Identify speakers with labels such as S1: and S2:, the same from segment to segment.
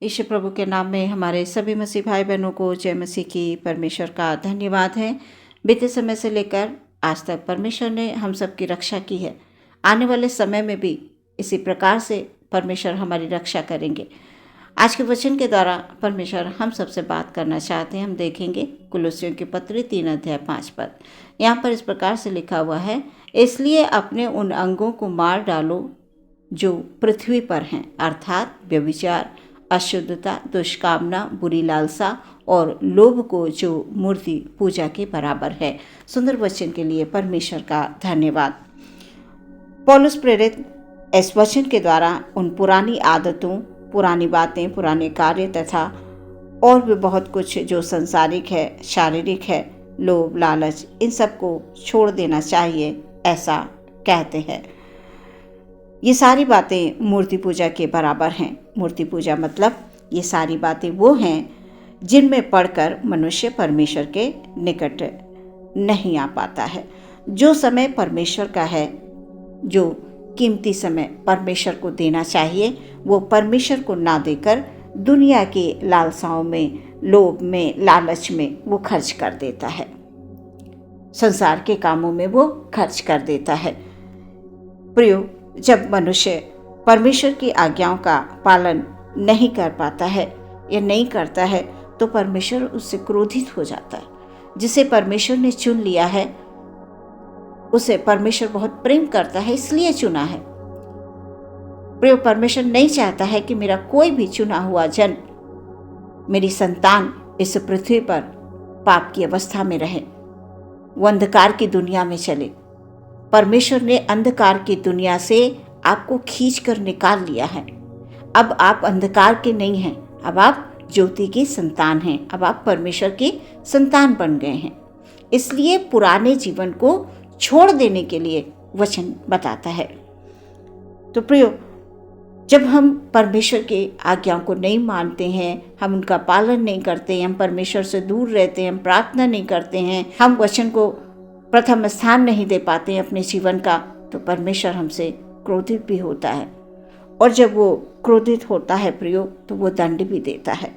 S1: Issue प्रभु के नाम में हमारे सभी मसीह भाई बहनों को जय मसीह की। परमेश्वर का धन्यवाद है। बीते समय से लेकर आज तक परमेश्वर ने हम सब की रक्षा की है। आने वाले समय में भी इसी प्रकार से परमेश्वर हमारी रक्षा करेंगे। आज के वचन के द्वारा परमेश्वर हम सबसे बात करना चाहते हैं। हम देखेंगे कुलुस्सियों की पत्री 3 अध्याय 5 पद। यहाँ पर इस प्रकार से लिखा हुआ है, इसलिए अपने उन अंगों को मार डालो जो पृथ्वी पर हैं, अर्थात व्यभिचार, अशुद्धता, दुष्कामना, बुरी लालसा और लोभ को, जो मूर्ति पूजा के बराबर है। सुंदर वचन के लिए परमेश्वर का धन्यवाद। पौलुस प्रेरित इस वचन के द्वारा उन पुरानी आदतों, पुरानी बातें, पुराने कार्य तथा और भी बहुत कुछ जो संसारिक है, शारीरिक है, लोभ, लालच, इन सब को छोड़ देना चाहिए, ऐसा कहते हैं। ये सारी बातें मूर्ति पूजा के बराबर हैं। मूर्ति पूजा मतलब ये सारी बातें वो हैं जिनमें पढ़कर मनुष्य परमेश्वर के निकट नहीं आ पाता है। जो समय परमेश्वर का है, जो कीमती समय परमेश्वर को देना चाहिए, वो परमेश्वर को ना देकर दुनिया की लालसाओं में, लोभ में, लालच में वो खर्च कर देता है। संसार के कामों में वो खर्च कर देता है। प्रियो, जब मनुष्य परमेश्वर की आज्ञाओं का पालन नहीं कर पाता है या नहीं करता है, तो परमेश्वर उससे क्रोधित हो जाता है। जिसे परमेश्वर ने चुन लिया है, उसे परमेश्वर बहुत प्रेम करता है, इसलिए चुना है। प्रिय, परमेश्वर नहीं चाहता है कि मेरा कोई भी चुना हुआ जन, मेरी संतान इस पृथ्वी पर पाप की अवस्था में रहे, वो अंधकार की दुनिया में चले। परमेश्वर ने अंधकार की दुनिया से आपको खींचकर निकाल लिया है। अब आप अंधकार के नहीं हैं, अब आप ज्योति की संतान हैं, अब आप परमेश्वर की संतान बन गए हैं। इसलिए पुराने जीवन को छोड़ देने के लिए वचन बताता है। तो प्रियो, जब हम परमेश्वर की आज्ञाओं को नहीं मानते हैं, हम उनका पालन नहीं करते हैं, हम परमेश्वर से दूर रहते हैं, हम प्रार्थना नहीं करते हैं, हम वचन को प्रथम स्थान नहीं दे पाते हैं अपने जीवन का, तो परमेश्वर हमसे क्रोधित भी होता है। और जब वो क्रोधित होता है प्रियो, तो वो दंड भी देता है।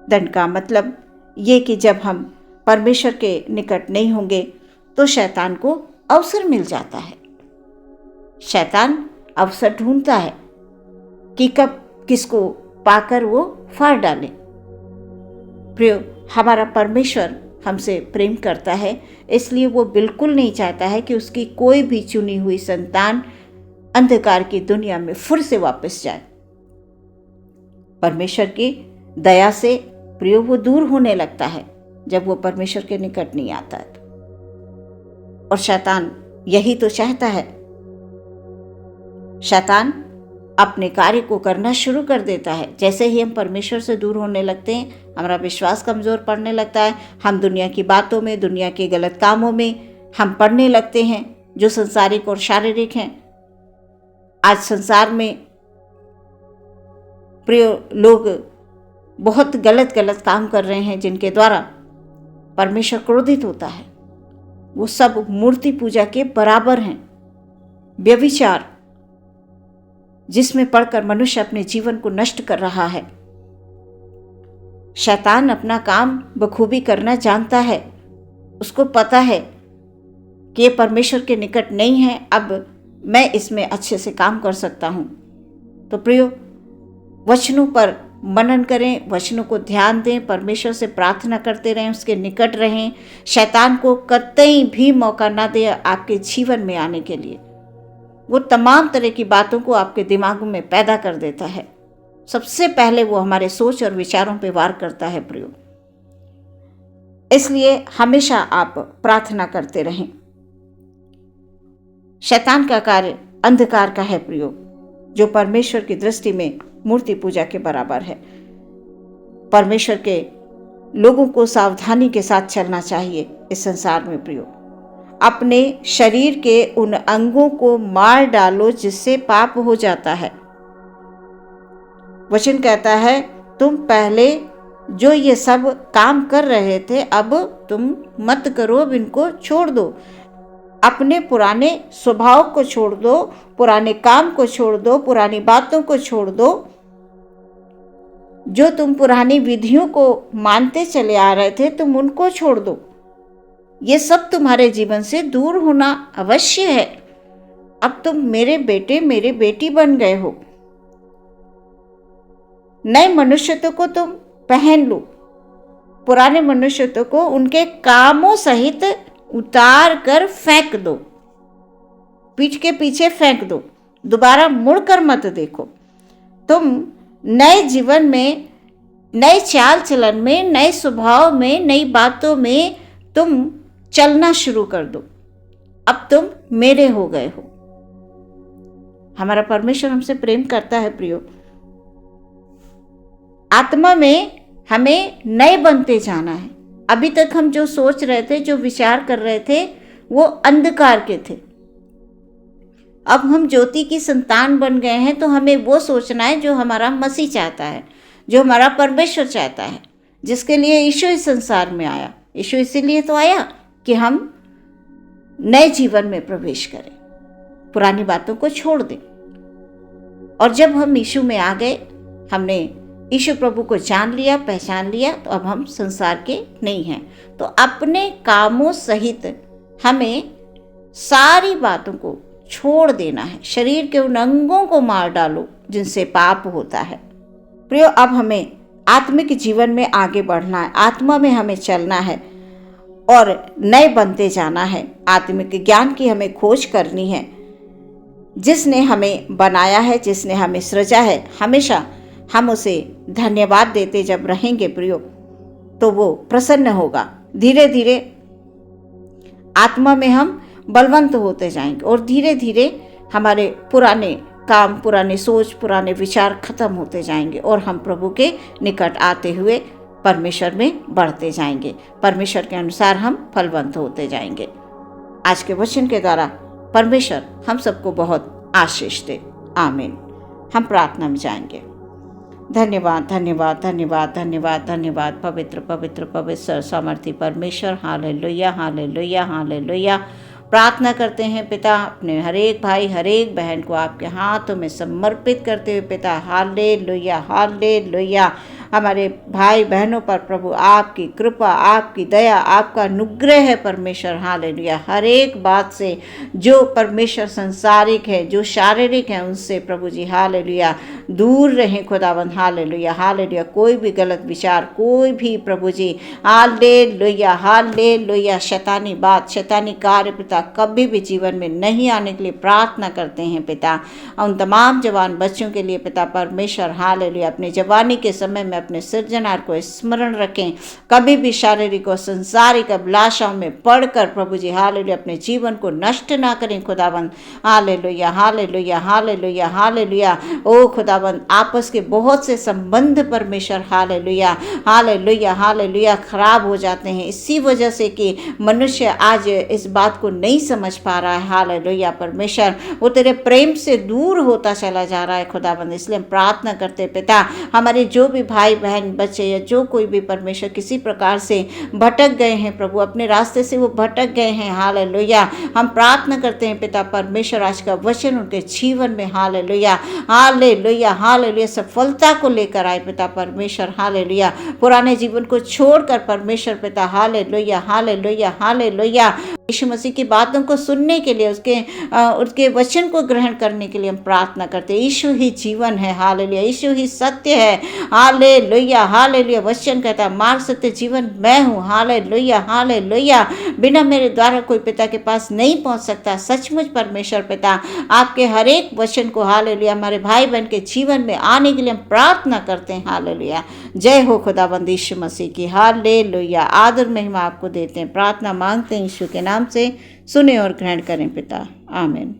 S1: दंड का मतलब ये कि जब हम परमेश्वर के निकट नहीं होंगे तो शैतान को अवसर मिल जाता है। शैतान अवसर ढूंढता है कि कब किसको पाकर वो फाड़ डाले। प्रियो, हमारा परमेश्वर हमसे प्रेम करता है, इसलिए वो बिल्कुल नहीं चाहता है कि उसकी कोई भी चुनी हुई संतान अंधकार की दुनिया में फिर से वापस जाए। परमेश्वर की दया से प्रियो वो दूर होने लगता है जब वो परमेश्वर के निकट नहीं आता है। और शैतान यही तो चाहता है। शैतान अपने कार्य को करना शुरू कर देता है। जैसे ही हम परमेश्वर से दूर होने लगते हैं, हमारा विश्वास कमज़ोर पड़ने लगता है। हम दुनिया की बातों में, दुनिया के गलत कामों में हम पड़ने लगते हैं जो संसारिक और शारीरिक हैं। आज संसार में प्रिय लोग बहुत गलत काम कर रहे हैं जिनके द्वारा परमेश्वर क्रोधित होता है। वो सब मूर्ति पूजा के बराबर हैं। व्यभिचार, जिसमें पढ़कर मनुष्य अपने जीवन को नष्ट कर रहा है। शैतान अपना काम बखूबी करना जानता है। उसको पता है कि ये परमेश्वर के निकट नहीं है, अब मैं इसमें अच्छे से काम कर सकता हूँ। तो प्रियो, वचनों पर मनन करें, वचनों को ध्यान दें, परमेश्वर से प्रार्थना करते रहें, उसके निकट रहें। शैतान को कतई भी मौका ना दें आपके जीवन में आने के लिए। वो तमाम तरह की बातों को आपके दिमाग में पैदा कर देता है। सबसे पहले वो हमारे सोच और विचारों पे वार करता है प्रियो। इसलिए हमेशा आप प्रार्थना करते रहें। शैतान का कार्य अंधकार का है प्रियो, जो परमेश्वर की दृष्टि में मूर्ति पूजा के बराबर है। परमेश्वर के लोगों को सावधानी के साथ चलना चाहिए इस संसार में प्रियो। अपने शरीर के उन अंगों को मार डालो जिससे पाप हो जाता है। वचन कहता है, तुम पहले जो ये सब काम कर रहे थे, अब तुम मत करो, अब इनको छोड़ दो। अपने पुराने स्वभाव को छोड़ दो, पुराने काम को छोड़ दो, पुरानी बातों को छोड़ दो जो तुम पुरानी विधियों को मानते चले आ रहे थे, तुम उनको छोड़ दो। ये सब तुम्हारे जीवन से दूर होना अवश्य है। अब तुम मेरे बेटे मेरी बेटी बन गए हो। नए मनुष्यत्व को तुम पहन लो, पुराने मनुष्यत्व को उनके कामों सहित उतार कर फेंक दो, पीठ के पीछे फेंक दो, दोबारा मुड़कर मत देखो। तुम नए जीवन में, नए चाल चलन में, नए स्वभाव में, नई बातों में तुम चलना शुरू कर दो। अब तुम मेरे हो गए हो। हमारा परमेश्वर हमसे प्रेम करता है प्रियो। आत्मा में हमें नए बनते जाना है। अभी तक हम जो सोच रहे थे, जो विचार कर रहे थे, वो अंधकार के थे। अब हम ज्योति की संतान बन गए हैं, तो हमें वो सोचना है जो हमारा मसीह चाहता है, जो हमारा परमेश्वर चाहता है, जिसके लिए यीशु इस संसार में आया। यीशु इसीलिए तो आया कि हम नए जीवन में प्रवेश करें, पुरानी बातों को छोड़ दें। और जब हम यीशु में आ गए, हमने यीशु प्रभु को जान लिया, पहचान लिया, तो अब हम संसार के नहीं हैं। तो अपने कामों सहित हमें सारी बातों को छोड़ देना है। शरीर के उन अंगों को मार डालो जिनसे पाप होता है। प्रियो, अब हमें आत्मिक जीवन में आगे बढ़ना है, आत्मा में हमें चलना है और नए बनते जाना है। आत्मिक ज्ञान की हमें खोज करनी है। जिसने हमें बनाया है, जिसने हमें सृजा है, हमेशा हम उसे धन्यवाद देते जब रहेंगे प्रियो, तो वो प्रसन्न होगा। धीरे धीरे आत्मा में हम बलवंत होते जाएंगे और धीरे धीरे हमारे पुराने काम, पुराने सोच, पुराने विचार खत्म होते जाएंगे और हम प्रभु के निकट आते हुए परमेश्वर में बढ़ते जाएंगे। परमेश्वर के अनुसार हम फलवंत होते जाएंगे। आज के वचन के द्वारा परमेश्वर हम सबको बहुत आशीष दे। आमीन। हम प्रार्थना में जाएंगे। धन्यवाद, धन्यवाद, धन्यवाद, धन्यवाद, धन्यवाद पवित्र पवित्र पवित्र सामर्थी परमेश्वर। Hallelujah, hallelujah, hallelujah. प्रार्थना करते हैं पिता, अपने हर एक भाई, हर एक बहन को आपके हाथों में समर्पित करते हुए पिता। Hallelujah, hallelujah. हमारे भाई बहनों पर प्रभु आपकी कृपा, आपकी दया, आपका अनुग्रह है परमेश्वर। हालेलुया। हर एक बात से जो परमेश्वर संसारिक है, जो शारीरिक है, उनसे प्रभु जी हालेलुया दूर रहें खुदावंद। Hallelujah, hallelujah. कोई भी गलत विचार, कोई भी प्रभु जी हालेलुया, हालेलुया शैतानी बात, शैतानी कार्य पिता कभी भी जीवन में नहीं आने के लिए प्रार्थना करते हैं पिता। उन तमाम जवान बच्चों के लिए पिता परमेश्वर हालेलुया अपने जवानी के समय में अपने सृजनहार को स्मरण रखें। कभी भी शारीरिक और संसारिक अभिलाषाओं में पड़कर प्रभु जी हालेलुया अपने जीवन को नष्ट ना करें खुदावंद। Hallelujah, hallelujah, hallelujah, hallelujah. ओ खुदावंद, आपस के बहुत से संबंध परमेश्वर हालेलुया, हालेलुया, हालेलुया खराब हो जाते हैं, इसी वजह से कि मनुष्य आज इस बात को नहीं समझ पा रहा है। हालेलुया परमेश्वर, वो तेरे प्रेम से दूर होता चला जा रहा है खुदावंद। इसलिए हम प्रार्थना करते पिता, हमारे जो भी भाई बहन बच्चे या जो कोई भी परमेश्वर किसी प्रकार से भटक गए हैं प्रभु, अपने रास्ते से वो भटक गए हैं हालेलुया, हम प्रार्थना करते हैं पिता परमेश्वर आज का वचन उनके जीवन में हालेलुया, हालेलुया, हालेलुया सफलता को लेकर आए पिता परमेश्वर। हालेलुया, पुराने जीवन को छोड़कर परमेश्वर पिता हालेलुया, हालेलुया, हालेलुया यीशु मसीह की बातों को सुनने के लिए, उसके वचन को ग्रहण करने के लिए हम प्रार्थना करते हैं। यीशु ही जीवन है हालेलुया, यीशु ही सत्य है हालेलुया, हालेलुया। वचन कहता है मार्ग सत्य जीवन मैं हूँ हालेलुया, हालेलुया। बिना मेरे द्वारा कोई पिता के पास नहीं पहुँच सकता। सचमुच परमेश्वर पिता आपके हर एक वचन को हालेलुया हमारे भाई बहन के जीवन में आने के लिए हम प्रार्थना करते हैं हालेलुया। जय हो खुदाबंद यीशु मसीह की हालेलुया। आदर महिमा आपको देते हैं, प्रार्थना मांगते हैं यीशु के नाम से, सुने और ग्रहण करें पिता। आमीन।